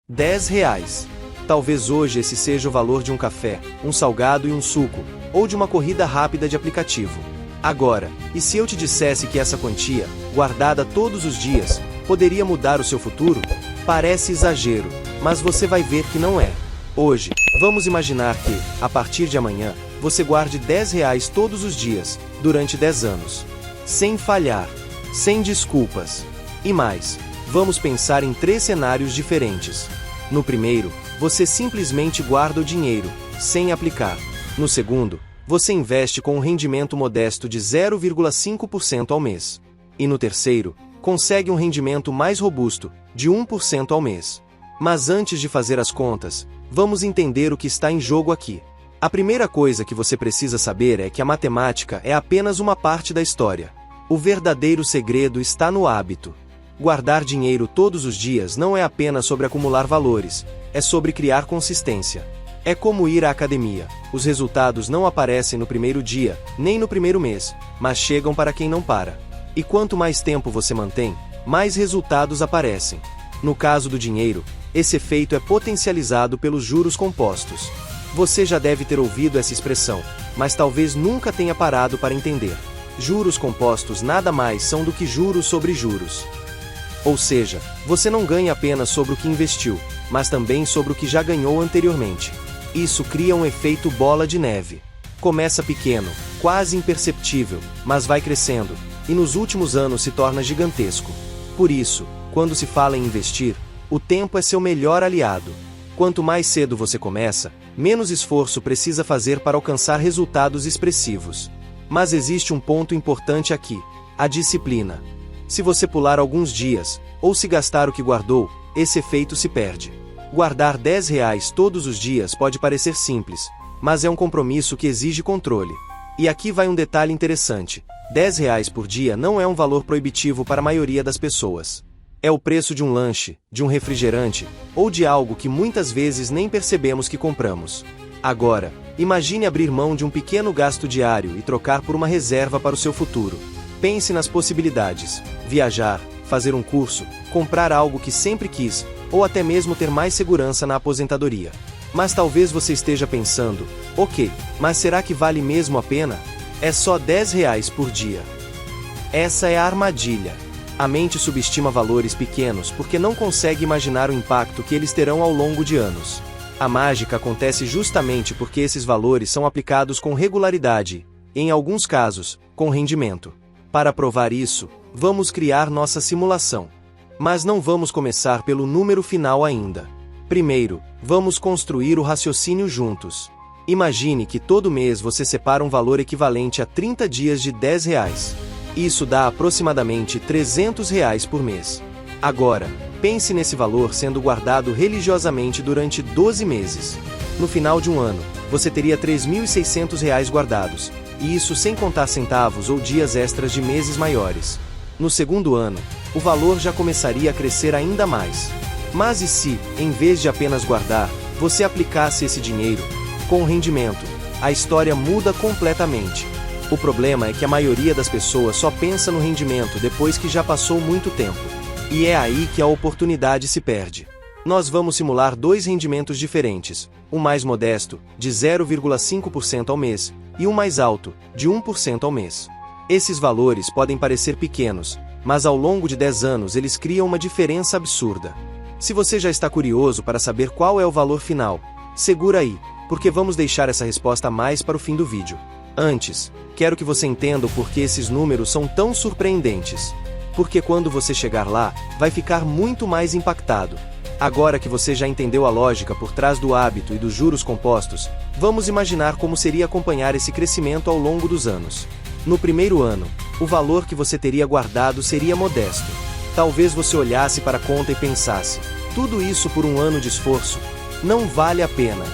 R$ 10. Talvez hoje esse seja o valor de um café, um salgado e um suco, ou de uma corrida rápida de aplicativo. Agora, e se eu te dissesse que essa quantia, guardada todos os dias, poderia mudar o seu futuro? Parece exagero, mas você vai ver que não é. Hoje, vamos imaginar que, a partir de amanhã, você guarde R$ 10 todos os dias, durante 10 anos. Sem falhar, sem desculpas. E mais, vamos pensar em 3 cenários diferentes. No primeiro, você simplesmente guarda o dinheiro, sem aplicar. No segundo, você investe com um rendimento modesto de 0,5% ao mês. E no terceiro, consegue um rendimento mais robusto, de 1% ao mês. Mas antes de fazer as contas, vamos entender o que está em jogo aqui. A primeira coisa que você precisa saber é que a matemática é apenas uma parte da história. O verdadeiro segredo está no hábito. Guardar dinheiro todos os dias não é apenas sobre acumular valores, é sobre criar consistência. É como ir à academia. Os resultados não aparecem no primeiro dia, nem no primeiro mês, mas chegam para quem não para. E quanto mais tempo você mantém, mais resultados aparecem. No caso do dinheiro, esse efeito é potencializado pelos juros compostos. Você já deve ter ouvido essa expressão, mas talvez nunca tenha parado para entender. Juros compostos nada mais são do que juros sobre juros. Ou seja, você não ganha apenas sobre o que investiu, mas também sobre o que já ganhou anteriormente. Isso cria um efeito bola de neve. Começa pequeno, quase imperceptível, mas vai crescendo, e nos últimos anos se torna gigantesco. Por isso, quando se fala em investir, o tempo é seu melhor aliado. Quanto mais cedo você começa, menos esforço precisa fazer para alcançar resultados expressivos. Mas existe um ponto importante aqui: a disciplina. Se você pular alguns dias, ou se gastar o que guardou, esse efeito se perde. Guardar R$ 10 todos os dias pode parecer simples, mas é um compromisso que exige controle. E aqui vai um detalhe interessante: R$ 10 por dia não é um valor proibitivo para a maioria das pessoas. É o preço de um lanche, de um refrigerante, ou de algo que muitas vezes nem percebemos que compramos. Agora, imagine abrir mão de um pequeno gasto diário e trocar por uma reserva para o seu futuro. Pense nas possibilidades: viajar, fazer um curso, comprar algo que sempre quis, ou até mesmo ter mais segurança na aposentadoria. Mas talvez você esteja pensando: ok, mas será que vale mesmo a pena? É só R$ 10 por dia. Essa é a armadilha. A mente subestima valores pequenos porque não consegue imaginar o impacto que eles terão ao longo de anos. A mágica acontece justamente porque esses valores são aplicados com regularidade, e, em alguns casos, com rendimento. Para provar isso, vamos criar nossa simulação. Mas não vamos começar pelo número final ainda. Primeiro, vamos construir o raciocínio juntos. Imagine que todo mês você separa um valor equivalente a 30 dias de R$ 10. Isso dá aproximadamente R$ 300 por mês. Agora, pense nesse valor sendo guardado religiosamente durante 12 meses. No final de um ano, você teria R$ 3.600 guardados, e isso sem contar centavos ou dias extras de meses maiores. No segundo ano, o valor já começaria a crescer ainda mais. Mas e se, em vez de apenas guardar, você aplicasse esse dinheiro com rendimento? A história muda completamente. O problema é que a maioria das pessoas só pensa no rendimento depois que já passou muito tempo. E é aí que a oportunidade se perde. Nós vamos simular 2 rendimentos diferentes, um mais modesto, de 0,5% ao mês, e um mais alto, de 1% ao mês. Esses valores podem parecer pequenos, mas ao longo de 10 anos eles criam uma diferença absurda. Se você já está curioso para saber qual é o valor final, segura aí, porque vamos deixar essa resposta mais para o fim do vídeo. Antes, quero que você entenda o porquê esses números são tão surpreendentes. Porque quando você chegar lá, vai ficar muito mais impactado. Agora que você já entendeu a lógica por trás do hábito e dos juros compostos, vamos imaginar como seria acompanhar esse crescimento ao longo dos anos. No primeiro ano, o valor que você teria guardado seria modesto. Talvez você olhasse para a conta e pensasse: tudo isso por um ano de esforço? Não vale a pena.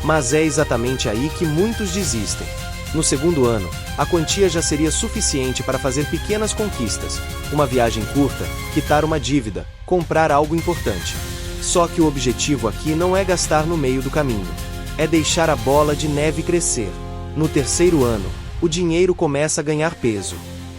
Mas é exatamente aí que muitos desistem. No segundo ano, a quantia já seria suficiente para fazer pequenas conquistas, uma viagem curta, quitar uma dívida, comprar algo importante. Só que o objetivo aqui não é gastar no meio do caminho. É deixar a bola de neve crescer. No terceiro ano, o dinheiro começa a ganhar peso.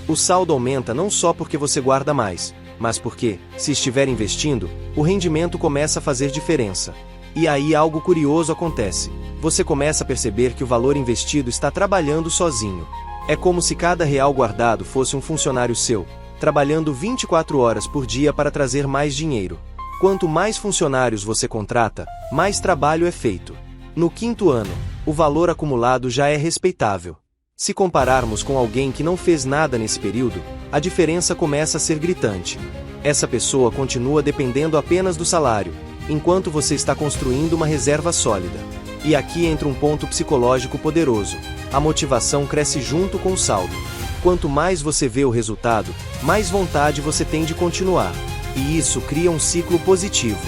O saldo aumenta não só porque você guarda mais, mas porque, se estiver investindo, o rendimento começa a fazer diferença. E aí algo curioso acontece. Você começa a perceber que o valor investido está trabalhando sozinho. É como se cada real guardado fosse um funcionário seu, trabalhando 24 horas por dia para trazer mais dinheiro. Quanto mais funcionários você contrata, mais trabalho é feito. No 5º ano, o valor acumulado já é respeitável. Se compararmos com alguém que não fez nada nesse período, a diferença começa a ser gritante. Essa pessoa continua dependendo apenas do salário, enquanto você está construindo uma reserva sólida. E aqui entra um ponto psicológico poderoso. A motivação cresce junto com o saldo. Quanto mais você vê o resultado, mais vontade você tem de continuar. E isso cria um ciclo positivo.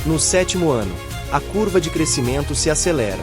No 7º ano, a curva de crescimento se acelera.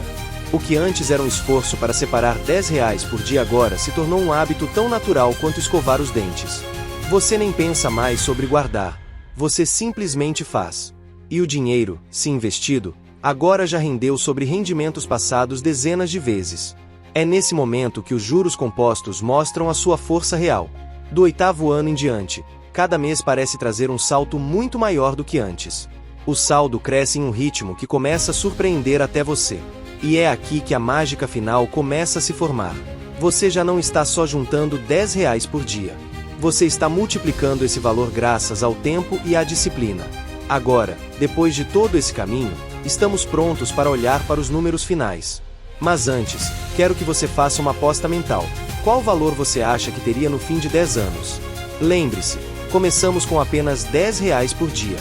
O que antes era um esforço para separar R$10 por dia agora se tornou um hábito tão natural quanto escovar os dentes. Você nem pensa mais sobre guardar. Você simplesmente faz. E o dinheiro, se investido, agora já rendeu sobre rendimentos passados dezenas de vezes. É nesse momento que os juros compostos mostram a sua força real. Do 8º ano em diante, cada mês parece trazer um salto muito maior do que antes. O saldo cresce em um ritmo que começa a surpreender até você. E é aqui que a mágica final começa a se formar. Você já não está só juntando R$10 por dia. Você está multiplicando esse valor graças ao tempo e à disciplina. Agora, depois de todo esse caminho, estamos prontos para olhar para os números finais. Mas antes, quero que você faça uma aposta mental. Qual valor você acha que teria no fim de 10 anos? Lembre-se, começamos com apenas R$10 por dia.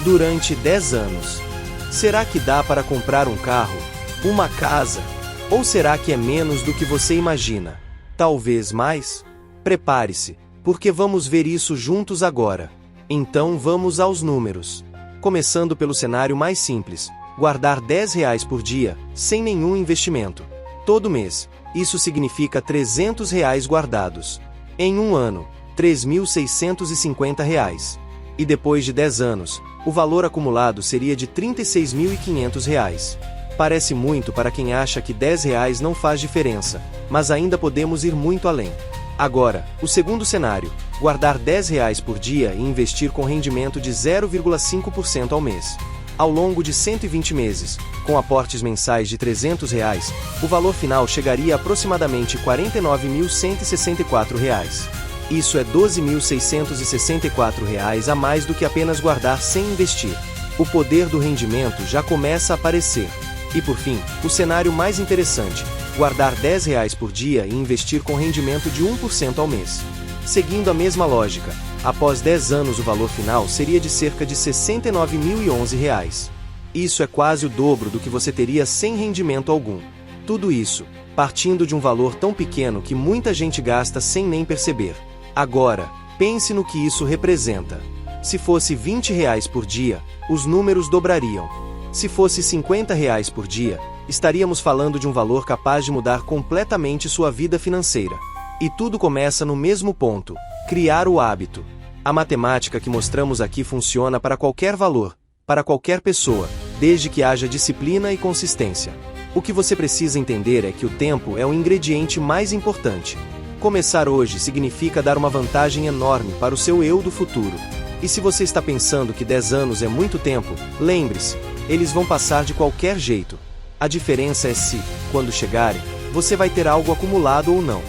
Durante 10 anos. Será que dá para comprar um carro? Uma casa? Ou será que é menos do que você imagina? Talvez mais? Prepare-se, porque vamos ver isso juntos agora. Então vamos aos números. Começando pelo cenário mais simples, guardar R$10 por dia, sem nenhum investimento. Todo mês, isso significa R$300 guardados. Em um ano, R$3.650. E depois de 10 anos, o valor acumulado seria de R$36.500. Parece muito para quem acha que R$10 não faz diferença, mas ainda podemos ir muito além. Agora, o segundo cenário, guardar R$10 por dia e investir com rendimento de 0,5% ao mês. Ao longo de 120 meses, com aportes mensais de R$300, o valor final chegaria a aproximadamente R$49.164. Isso é R$12.664 a mais do que apenas guardar sem investir. O poder do rendimento já começa a aparecer. E por fim, o cenário mais interessante, guardar R$10 por dia e investir com rendimento de 1% ao mês. Seguindo a mesma lógica, após 10 anos o valor final seria de cerca de R$69.011. Isso é quase o dobro do que você teria sem rendimento algum. Tudo isso, partindo de um valor tão pequeno que muita gente gasta sem nem perceber. Agora, pense no que isso representa. Se fosse R$20 por dia, os números dobrariam. Se fosse R$50 por dia, estaríamos falando de um valor capaz de mudar completamente sua vida financeira. E tudo começa no mesmo ponto: criar o hábito. A matemática que mostramos aqui funciona para qualquer valor, para qualquer pessoa, desde que haja disciplina e consistência. O que você precisa entender é que o tempo é o ingrediente mais importante. Começar hoje significa dar uma vantagem enorme para o seu eu do futuro. E se você está pensando que 10 anos é muito tempo, lembre-se, eles vão passar de qualquer jeito. A diferença é se, quando chegarem, você vai ter algo acumulado ou não.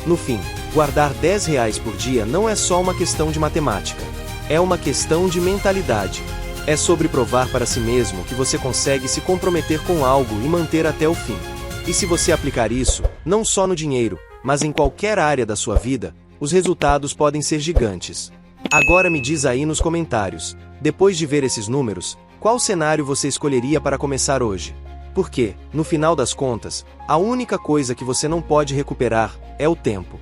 No fim, guardar R$10 por dia não é só uma questão de matemática. É uma questão de mentalidade. É sobre provar para si mesmo que você consegue se comprometer com algo e manter até o fim. E se você aplicar isso, não só no dinheiro, mas em qualquer área da sua vida, os resultados podem ser gigantes. Agora me diz aí nos comentários, depois de ver esses números, qual cenário você escolheria para começar hoje? Porque, no final das contas, a única coisa que você não pode recuperar é o tempo.